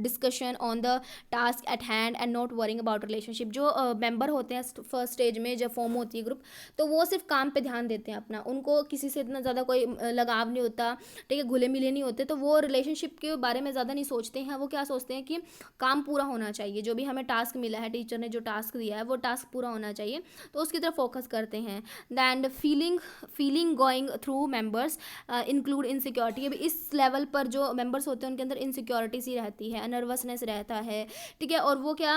discussion on the task at hand and not worrying about relationship. जो मेंबर होते हैं फर्स्ट स्टेज में जब फॉर्म होती है ग्रुप, तो वो सिर्फ काम पे ध्यान देते हैं अपना, उनको किसी से इतना ज़्यादा कोई लगाव नहीं होता, ठीक है, घुले मिले नहीं होते, तो वो रिलेशनशिप के बारे में ज़्यादा नहीं सोचते हैं। वो क्या सोचते हैं कि काम पूरा होना चाहिए, जो भी हमें टास्क मिला है, टीचर ने जो टास्क दिया है वो टास्क पूरा होना चाहिए, तो उसकी तरफ फोकस करते हैं। Then feeling going through members include insecurity. अभी इस लेवल पर जो मेंबर्स होते हैं उनके अंदर इनसिक्योरिटी सी रहती है, नर्वसनेस रहता है, ठीक है, और वो क्या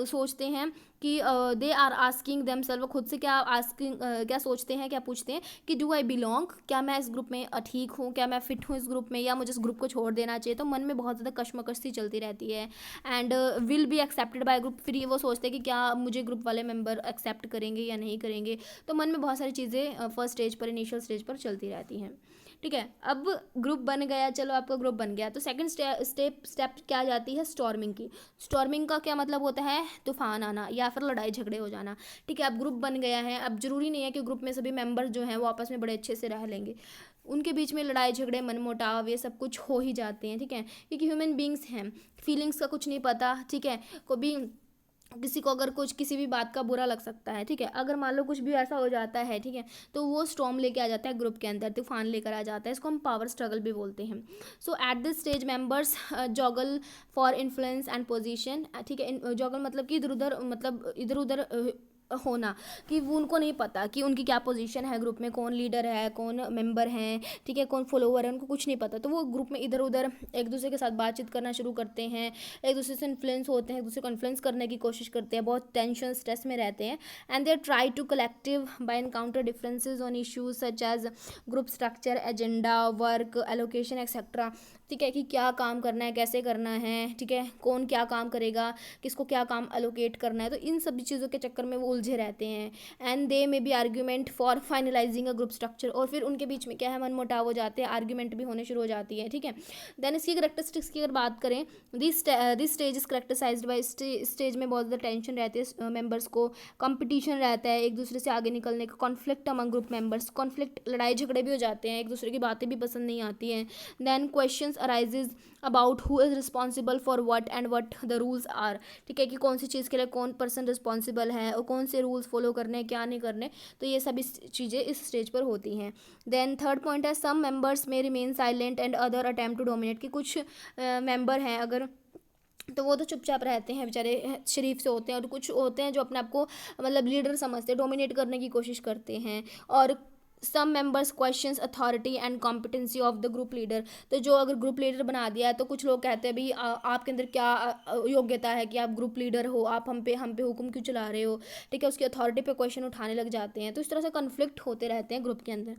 सोचते हैं कि दे आर आस्किंग देमसेल्फ, वो खुद से क्या सोचते हैं, क्या पूछते हैं कि डू आई बिलोंग, क्या मैं इस ग्रुप में ठीक हूँ, क्या मैं फिट हूँ इस ग्रुप में, या मुझे इस ग्रुप को छोड़ देना चाहिए। तो मन में बहुत ज़्यादा कश्मकश सी चलती रहती है। And will be accepted by group, फिर वो सोचते हैं कि क्या मुझे ग्रुप वाले मेंबर एक्सेप्ट करेंगे या नहीं करेंगे। तो मन में बहुत सारी चीज़ें फर्स्ट स्टेज पर, इनिशियल स्टेज पर चलती रहती हैं, ठीक है। अब ग्रुप बन गया, चलो आपका ग्रुप बन गया, तो सेकंड स्टेप क्या जाती है, स्टॉर्मिंग की। स्टॉर्मिंग का क्या मतलब होता है, तूफान आना या फिर लड़ाई झगड़े हो जाना, ठीक है। अब ग्रुप बन गया है, अब जरूरी नहीं है कि ग्रुप में सभी मेंबर जो हैं वो आपस में बड़े अच्छे से रह लेंगे, उनके बीच में लड़ाई झगड़े, मनमुटाव, ये सब कुछ हो ही जाते हैं, ठीक है, क्योंकि ह्यूमन बींग्स हैं, फीलिंग्स का कुछ नहीं पता, ठीक है। कभी किसी को अगर कुछ किसी भी बात का बुरा लग सकता है, ठीक है, अगर मान लो कुछ भी ऐसा हो जाता है, ठीक है, तो वो स्टॉर्म लेके आ जाता है ग्रुप के अंदर, तूफान लेकर आ जाता है, इसको हम पावर स्ट्रगल भी बोलते हैं। So at this stage members joggle for influence and position, ठीक है, जॉगल मतलब कि इधर उधर होना, कि वो उनको नहीं पता कि उनकी क्या पोजीशन है ग्रुप में, कौन लीडर है, कौन मेंबर है, ठीक है, कौन फॉलोवर है, उनको कुछ नहीं पता। तो वो ग्रुप में इधर उधर एक दूसरे के साथ बातचीत करना शुरू करते हैं, एक दूसरे से इन्फ्लुएंस होते हैं, एक दूसरे को इन्फ्लुएंस करने की कोशिश करते हैं, बहुत टेंशन स्ट्रेस में रहते हैं। And they try to collective by encounter differences on issues such as group structure, agenda, work allocation etcetera, ठीक है, कि क्या काम करना है, कैसे करना है, ठीक है, कौन क्या काम करेगा, किसको क्या काम एलोकेट करना है, तो इन सभी चीज़ों के चक्कर में वो उलझे रहते हैं। And they may be argument for finalising a group structure, और फिर उनके बीच में क्या है, मनमुटाव हो जाते हैं, आर्ग्यूमेंट भी होने शुरू हो जाती है, ठीक है। देन इसकी करेक्टरिस्टिक्स की अगर बात करें, this stage is characterised by, stage में बहुत ज़्यादा टेंशन रहती है मेंबर्स को, कंपटीशन रहता है एक दूसरे से आगे निकलने का, conflict among group members, conflict लड़ाई झगड़े भी हो जाते हैं, एक दूसरे की बातें भी पसंद नहीं आती हैं। Then questions arises about who is responsible for what and what the rules are, ठीक है, कि कौन सी चीज़ के लिए कौन पर्सन रिस्पॉन्सिबल है और कौन से रूल्स फॉलो करने हैं, क्या नहीं करने, तो ये सभी चीज़ें इस स्टेज पर होती हैं। देन थर्ड पॉइंट है some members may remain silent and other attempt to dominate, कि कुछ मेंबर हैं अगर, तो वो तो चुपचाप रहते हैं बेचारे, शरीफ से होते हैं, और कुछ होते हैं जो अपने आप को मतलब लीडर समझते हैं, डोमिनेट करने की कोशिश करते हैं, और some members questions authority and competency of the group leader. तो जो अगर ग्रुप लीडर बना दिया है तो कुछ लोग कहते हैं भाई आपके अंदर क्या योग्यता है कि आप ग्रुप लीडर हो, आप हम पे हुक्म क्यों चला रहे हो, ठीक है, उसकी अथॉरिटी पे क्वेश्चन उठाने लग जाते हैं। तो इस तरह से कन्फ्लिक्ट होते रहते हैं ग्रुप के अंदर।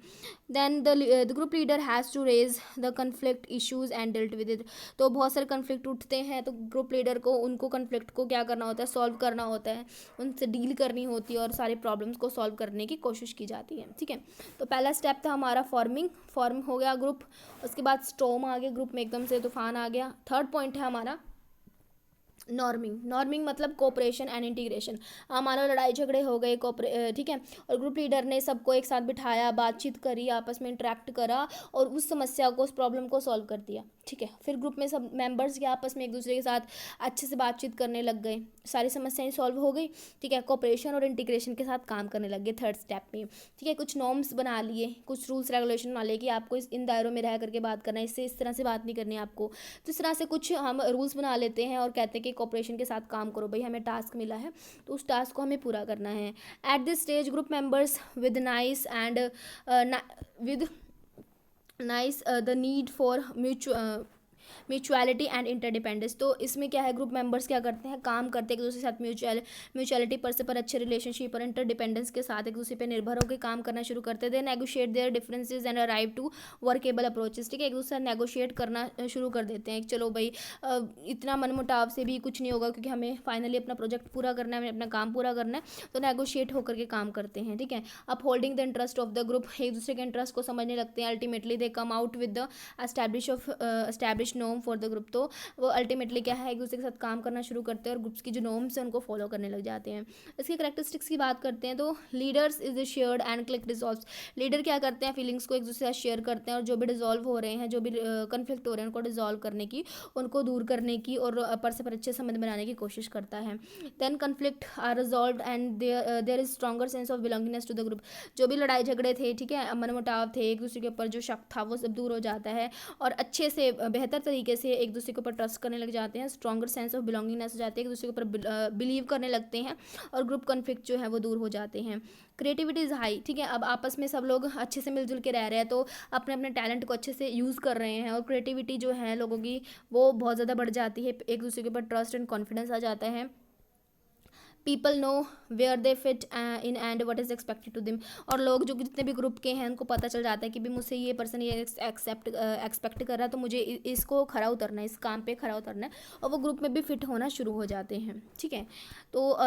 Then the group leader has to raise the conflict issues and dealt with it. तो बहुत सारे कन्फ्लिक्ट उठते हैं तो ग्रुप लीडर को उनको कन्फ्लिक्ट को क्या करना होता है, सॉल्व करना होता है, उनसे डील करनी होती है और सारे प्रॉब्लम्स को सॉल्व करने की कोशिश की जाती है, ठीक है। तो पहला स्टेप था हमारा फॉर्म हो गया ग्रुप। उसके बाद स्टॉर्म आ गया, ग्रुप में एकदम से तूफान आ गया। थर्ड पॉइंट है हमारा नॉर्मिंग मतलब कोऑपरेशन एंड इंटीग्रेशन। हमारा लड़ाई झगड़े हो गए ठीक है, और ग्रुप लीडर ने सबको एक साथ बिठाया, बातचीत करी, आपस में इंटरेक्ट करा और उस समस्या को, उस प्रॉब्लम को सॉल्व कर दिया, ठीक है। फिर ग्रुप में सब मेंबर्स के आपस में एक दूसरे के साथ अच्छे से बातचीत करने लग गए, सारी समस्याएं सॉल्व हो गई, ठीक है। कोऑपरेशन और इंटीग्रेशन के साथ काम करने लग गए थर्ड स्टेप में, ठीक है। कुछ नॉर्म्स बना लिए, कुछ रूल्स रेगुलेशन बना लिए कि आपको इन दायरों में रह करके बात करना है, इससे इस तरह से बात नहीं करनी है आपको। तो इस तरह से कुछ हम रूल्स बना लेते हैं और कहते हैं कि कोऑपरेशन के साथ काम करो भाई, हमें टास्क मिला है तो उस टास्क को हमें पूरा करना है। Eight this stage group members with nice and with nice the need for mutuality and interdependence. तो इसमें क्या है, ग्रुप मेंबर्स क्या करते हैं, काम करते हैं एक दूसरे के साथ म्यूचुअलिटी पर अच्छे रिलेशनशिप और इंटरडिपेंडेंस के साथ एक दूसरे पे निर्भर होकर काम करना शुरू करते हैं। They negotiate their differences and arrive to workable approaches, ठीक है। एक दूसरे से नेगोशिएट करना शुरू कर देते हैं, चलो भाई इतना मनमुटाव से भी कुछ नहीं होगा क्योंकि हमें फाइनली अपना प्रोजेक्ट पूरा करना है, हमें अपना काम पूरा करना है, तो नेगोशिएट होकर के काम करते हैं, ठीक है। Up holding the interest of the group, एक दूसरे के इंटरेस्ट को समझने लगते हैं। Ultimately they come out with the establish norm for the group. तो वो अल्टीमेटली क्या है, एक दूसरे के साथ काम करना शुरू करते हैं और ग्रुप्स की जो नॉर्म्स हैं उनको फॉलो करने लग जाते हैं। इसकी करेक्टरिस्टिक्स की बात करते हैं तो leaders is the shared and click dissolve. Leader क्या करते हैं, फीलिंग्स को एक दूसरे के साथ शेयर करते हैं और जो भी डिजॉल्व हो रहे हैं, जो भी कन्फ्लिक्ट हो रहे हैं उनको डिजॉल्व करने की, उनको दूर करने की और पर अच्छे संबंध बनाने की कोशिश करता है। Then conflict are resolve and there is stronger sense of belongingness to the group. जो भी लड़ाई झगड़े थे, ठीक है, मनमुटाव थे, एक दूसरे के ऊपर जो शक था वो सब दूर हो जाता है और अच्छे से बेहतर तरीके से एक दूसरे के ऊपर ट्रस्ट करने लग जाते हैं। स्ट्रॉन्गर सेंस ऑफ बिलोंगिंगनेस हो जाती है, एक दूसरे के ऊपर बिलीव करने लगते हैं और ग्रुप कन्फ्लिक्ट जो है वो दूर हो जाते हैं। क्रिएटिविटी इज़ हाई, ठीक है। अब आपस में सब लोग अच्छे से मिलजुल के रह रहे हैं तो अपने अपने टैलेंट को अच्छे से यूज़ कर रहे हैं और क्रिएटिविटी जो है लोगों की वो बहुत ज़्यादा बढ़ जाती है, एक दूसरे के ऊपर ट्रस्ट एंड कॉन्फिडेंस आ जाता है। People know where they fit in and what is expected to them. और लोग जो जितने भी ग्रुप के हैं उनको पता चल जाता है कि भी मुझसे ये पर्सन ये एक्सपेक्ट कर रहा है तो मुझे इसको खरा उतरना है, इस काम पे खरा उतरना है, और वो ग्रुप में भी फिट होना शुरू हो जाते हैं, ठीक है। तो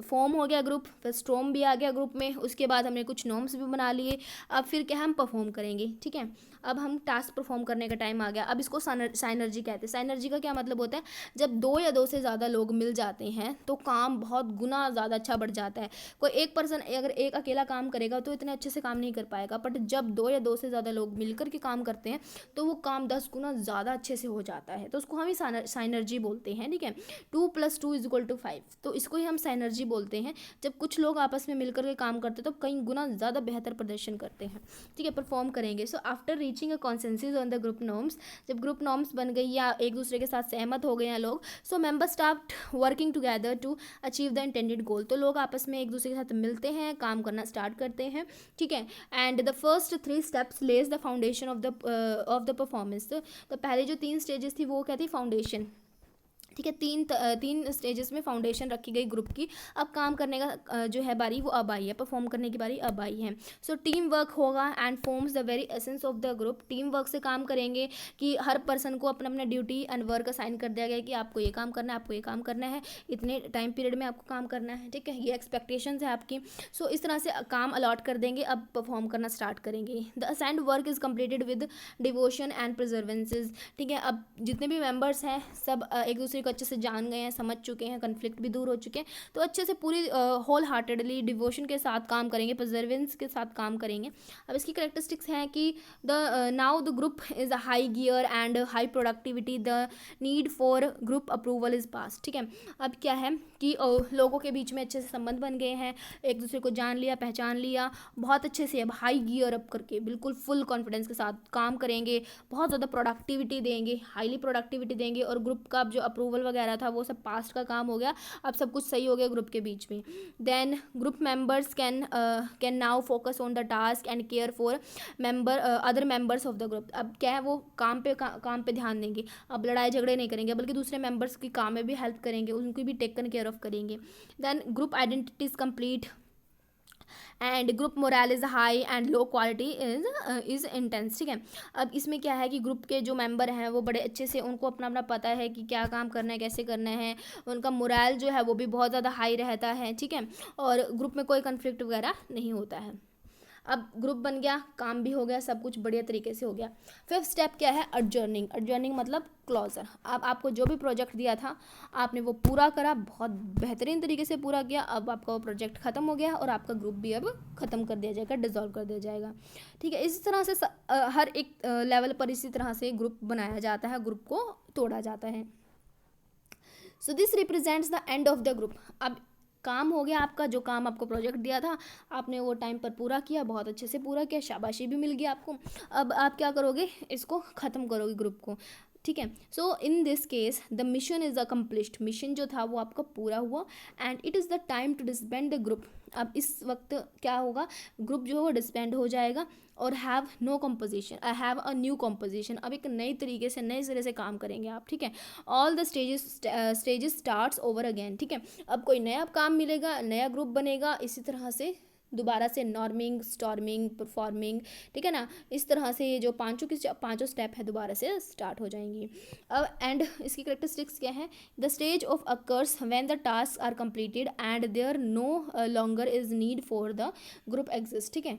फॉर्म हो गया ग्रुप, फिर स्ट्रॉम भी आ गया ग्रुप में, उसके बाद हमने कुछ नॉर्म्स भी बना लिए। अब फिर क्या हम परफॉर्म करेंगे, ठीक है। अब हम टास्क परफॉर्म करने का टाइम आ गया। अब इसको साइनर्जी कहते हैं। साइनर्जी का क्या मतलब होता है, जब 2 या 2 से ज़्यादा लोग मिल जाते हैं तो काम बहुत गुना ज़्यादा अच्छा बढ़ जाता है। कोई एक पर्सन अगर एक अकेला काम करेगा तो इतने अच्छे से काम नहीं कर पाएगा, बट जब 2 या 2 से ज़्यादा लोग मिलकर के काम करते हैं तो वो काम 10 गुना ज़्यादा अच्छे से हो जाता है। तो उसको हम ही साइनर्जी बोलते हैं, ठीक है। 2 + 2 = 5, तो इसको ही हम साइनर्जी बोलते हैं। जब कुछ लोग आपस में मिलकर के काम करते हैं तो कई गुना ज़्यादा बेहतर प्रदर्शन करते हैं, ठीक है, परफॉर्म करेंगे। So after reaching a consensus on the group norms, जब ग्रुप नॉर्म्स बन गई या एक दूसरे के साथ सहमत हो गए हैं लोग, so member start working together to achieve the intended goal. तो लोग आपस में एक दूसरे के साथ मिलते हैं, काम करना स्टार्ट करते हैं, ठीक है। And the first 3 steps Lay's the foundation of the performance. तो पहले जो 3 स्टेजेस थी वो क्या थी, फाउंडेशन, ठीक है। 3 स्टेजेस में फाउंडेशन रखी गई ग्रुप की। अब काम करने का जो है बारी वो अब आई है, परफॉर्म करने की बारी अब आई है। सो टीम वर्क होगा and forms the very essence of the group. Team work से काम करेंगे कि हर पर्सन को अपना अपना ड्यूटी एंड वर्क असाइन कर दिया गया कि आपको ये काम करना है, आपको ये काम करना है, इतने टाइम पीरियड में आपको काम करना है, ठीक है, ये एक्सपेक्टेशंस है आपकी। सो इस तरह से काम अलॉट कर देंगे, अब परफॉर्म करना स्टार्ट करेंगे। The assigned work is completed with devotion and perseverance, ठीक है। अब जितने भी मेंबर्स हैं सब एक दूसरे को अच्छे से जान गए हैं, समझ चुके हैं, कन्फ्लिक्ट भी दूर हो चुके हैं, तो अच्छे से पूरी होल हार्टेडली डिवोशन के साथ काम करेंगे, परसेवरेंस के साथ काम करेंगे। अब इसकी करेक्टरिस्टिक्स हैं कि now the group is a high gear and high productivity, the need for group approval is past, ठीक है। अब क्या है कि लोगों के बीच में अच्छे से संबंध बन गए हैं, एक दूसरे को जान लिया, पहचान लिया, बहुत अच्छे से अब हाई गियर अप करके बिल्कुल फुल कॉन्फिडेंस के साथ काम करेंगे, बहुत ज़्यादा प्रोडक्टिविटी देंगे, हाईली प्रोडक्टिविटी देंगे और ग्रुप का जो अप्रूवल अप्रूवल वगैरह था वो सब पास्ट का काम हो गया, अब सब कुछ सही हो गया ग्रुप के बीच में। Then group members can now focus on the task and care for other members of the group. अब क्या है, वो काम पे ध्यान देंगे, अब लड़ाई झगड़े नहीं करेंगे, बल्कि दूसरे मेंबर्स की काम में भी हेल्प करेंगे, उनको भी टेकन केयर ऑफ करेंगे। Then group identity is complete and group morale is high and low quality is intense. ठीक है, अब इसमें क्या है कि ग्रुप के जो मेंबर हैं वो बड़े अच्छे से, उनको अपना अपना पता है कि क्या काम करना है, कैसे करना है, उनका मोरल जो है वो भी बहुत ज़्यादा हाई रहता है। ठीक है, और ग्रुप में कोई कन्फ्लिक्ट वगैरह नहीं होता है। अब ग्रुप बन गया, काम भी हो गया, सब कुछ बढ़िया तरीके से हो गया। फिफ्थ स्टेप क्या है, एडजर्निंग। एडजर्निंग मतलब क्लोजर। अब आपको जो भी प्रोजेक्ट दिया था आपने वो पूरा करा, बहुत बेहतरीन तरीके से पूरा किया, अब आपका वो प्रोजेक्ट ख़त्म हो गया और आपका ग्रुप भी अब ख़त्म कर दिया जाएगा, डिसॉल्व कर दिया जाएगा। ठीक है, इसी तरह से हर एक लेवल पर इसी तरह से ग्रुप बनाया जाता है, ग्रुप को तोड़ा जाता है। So this represents the end of the group. अब काम हो गया आपका, जो काम आपको प्रोजेक्ट दिया था आपने वो टाइम पर पूरा किया, बहुत अच्छे से पूरा किया, शाबाशी भी मिल गई आपको। अब आप क्या करोगे, इसको ख़त्म करोगे ग्रुप को। ठीक है, so in this case the mission is accomplished. Mission जो था वो आपका पूरा हुआ and it is the time to disband the group. अब इस वक्त क्या होगा, ग्रुप जो है वो डिसबैंड हो जाएगा और have no composition, I have a new composition. अब एक नई तरीके से नए सिरे से काम करेंगे आप। ठीक है, all the stages starts over again. ठीक है, अब कोई नया काम मिलेगा, नया ग्रुप बनेगा, इसी तरह से दोबारा से नॉर्मिंग, स्टॉर्मिंग, परफॉर्मिंग। ठीक है ना, इस तरह से ये जो पांचों स्टेप है दोबारा से स्टार्ट हो जाएंगी। अब एंड इसकी करेक्टरिस्टिक्स क्या है, the stage of occurs when the task are completed and there no longer is need for the group exist. ठीक है,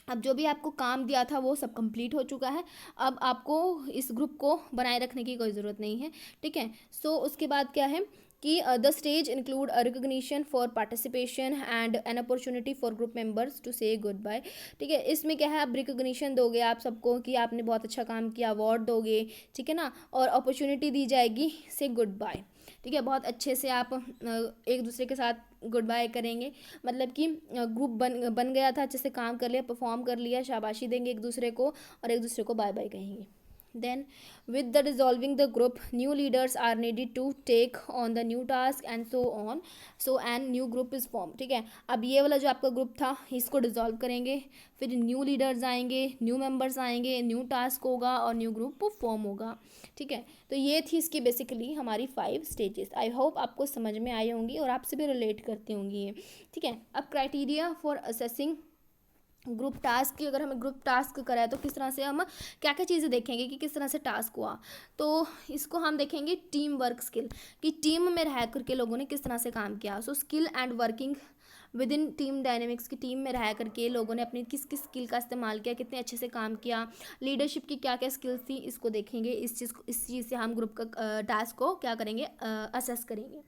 अब जो भी आपको काम दिया था वो सब कंप्लीट हो चुका है, अब आपको इस ग्रुप को बनाए रखने की कोई ज़रूरत नहीं है। ठीक है, सो उसके बाद क्या है कि the stage include a recognition for participation and an opportunity for group members to say good bye. ठीक है, इसमें क्या है, आप रिकग्निशन दोगे आप सबको कि आपने बहुत अच्छा काम किया, अवार्ड दोगे। ठीक है ना, और अपॉर्चुनिटी दी जाएगी से गुड बाय। ठीक है, बहुत अच्छे से आप एक दूसरे के साथ गुड बाय करेंगे, मतलब कि ग्रुप बन गया था, अच्छे से काम कर लिया, परफॉर्म कर लिया, शाबाशी देंगे एक दूसरे को और एक दूसरे को बाय बाय कहेंगे। Then with the dissolving the group, new leaders are needed to take on the new task and so on, so and new group is formed। ठीक है, अब ये वाला जो आपका ग्रुप था इसको डिसॉल्व करेंगे, फिर न्यू लीडर्स आएंगे, न्यू मेंबर्स आएंगे, न्यू टास्क होगा और न्यू ग्रुप फॉर्म होगा। ठीक है, तो ये थी इसकी बेसिकली हमारी 5 स्टेजेस। आई होप आपको समझ में आई होंगी और आपसे भी रिलेट करती होंगी ये। ठीक है, अब criteria for assessing group task की, अगर हमें ग्रुप टास्क करा है तो किस तरह से हम क्या क्या चीज़ें देखेंगे कि किस तरह से टास्क हुआ, तो इसको हम देखेंगे टीम वर्क स्किल, कि टीम में रह करके लोगों ने किस तरह से काम किया। So skill and working with in team dynamics, की टीम में रह करके लोगों ने अपनी किस किस स्किल का इस्तेमाल किया, कितने अच्छे से काम किया, लीडरशिप की क्या क्या स्किल्स थी, इसको देखेंगे। इस चीज़ से हम ग्रुप का टास्क को क्या करेंगे, असेस करेंगे।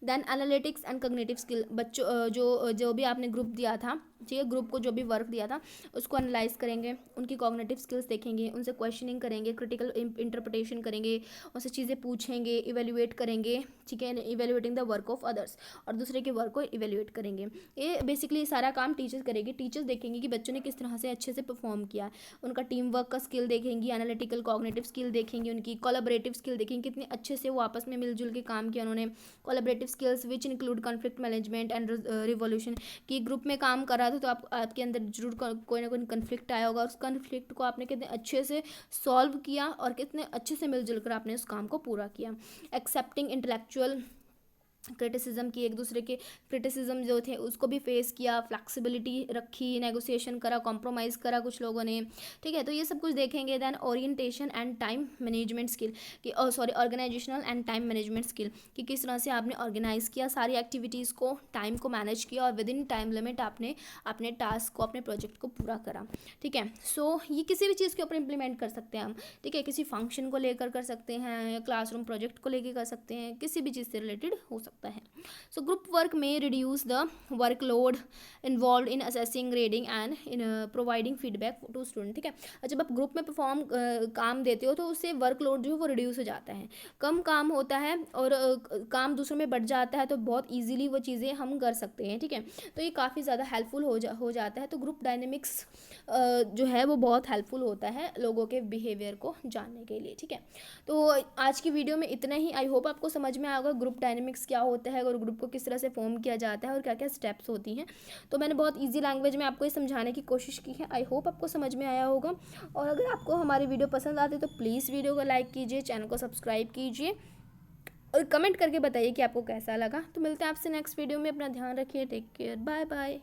Then analytics and cognitive skill, बच्चों जो भी आपने ग्रुप दिया था, ठीक है, ग्रुप को जो भी वर्क दिया था उसको एनालाइज करेंगे, उनकी कॉग्निटिव स्किल्स देखेंगे, उनसे क्वेश्चनिंग करेंगे, क्रिटिकल इंटरप्रिटेशन करेंगे, उनसे चीज़ें पूछेंगे, इवेल्युएट करेंगे। ठीक है, evaluating the work of others, और दूसरे के वर्क को इवेल्युएट करेंगे। ये बेसिकली सारा काम टीचर्स करेंगे। टीचर्स देखेंगे कि बच्चों ने किस तरह से अच्छे से परफॉर्म किया, उनका टीम वर्क का स्किल देखेंगी, एनालिटिकल कॉग्निटिव स्किल देखेंगे, उनकी कोलैबोरेटिव स्किल देखेंगे, कितने अच्छे से वो आपस में मिलजुल के काम किया उन्होंने। Collaborative skills which include conflict management and revolution, कि ग्रुप में काम कर रहा था तो आपके अंदर जरूर कोई ना कोई कन्फ्लिक्ट आया होगा, उस कन्फ्लिक्ट को आपने कितने अच्छे से सॉल्व किया और कितने अच्छे से मिलजुल कर आपने उस काम को पूरा किया। एक्सेप्टिंग इंटेलेक्चुअल क्रिटिसिज्म की, एक दूसरे के क्रिटिसिज्म जो थे उसको भी फेस किया, फ्लेक्सिबिलिटी रखी, नेगोशिएशन करा, कॉम्प्रोमाइज़ करा कुछ लोगों ने। ठीक है, तो ये सब कुछ देखेंगे। Then orientation and time management skill, कि organizational and time management skill, कि किस तरह से आपने ऑर्गेनाइज़ किया सारी एक्टिविटीज़ को, टाइम को मैनेज किया और विद इन टाइम लिमिट आपने अपने टास्क को, अपने प्रोजेक्ट को पूरा करा। ठीक है, सो ये किसी भी चीज़ के ऊपर इंप्लीमेंट कर सकते हैं हम। ठीक है, किसी फंक्शन को लेकर कर सकते हैं, या क्लासरूम प्रोजेक्ट को लेकर कर सकते हैं, किसी भी चीज़ से रिलेटेड हो सकता है। सकता है। So group work may reduce the workload involve in assessing, grading and in providing feedback to student. ठीक है, और जब आप ग्रुप में परफॉर्म काम देते हो तो उससे वर्कलोड जो है वो रिड्यूस हो जाता है, कम काम होता है और काम दूसरों में बढ़ जाता है, तो बहुत ईजिली वो चीज़ें हम कर सकते हैं। ठीक है, तो ये काफ़ी ज़्यादा हेल्पफुल हो जाता है। तो ग्रुप डायनेमिक्स जो है वो बहुत हेल्पफुल होता है लोगों के बिहेवियर को जानने के लिए। ठीक है, तो आज की वीडियो में इतना ही। आई होप आपको समझ में आया होगा ग्रुप डायनेमिक्स क्या होता है और ग्रुप को किस तरह से फॉर्म किया जाता है और क्या क्या स्टेप्स होती हैं। तो मैंने बहुत ईजी लैंग्वेज में आपको ये समझाने की कोशिश की है। आई होप आपको समझ में आया होगा, और अगर आपको हमारी वीडियो पसंद आती है तो प्लीज़ वीडियो को लाइक कीजिए, चैनल को सब्सक्राइब कीजिए और कमेंट करके बताइए कि आपको कैसा लगा। तो मिलते हैं आपसे नेक्स्ट वीडियो में। अपना ध्यान रखिए, टेक केयर, बाय बाय।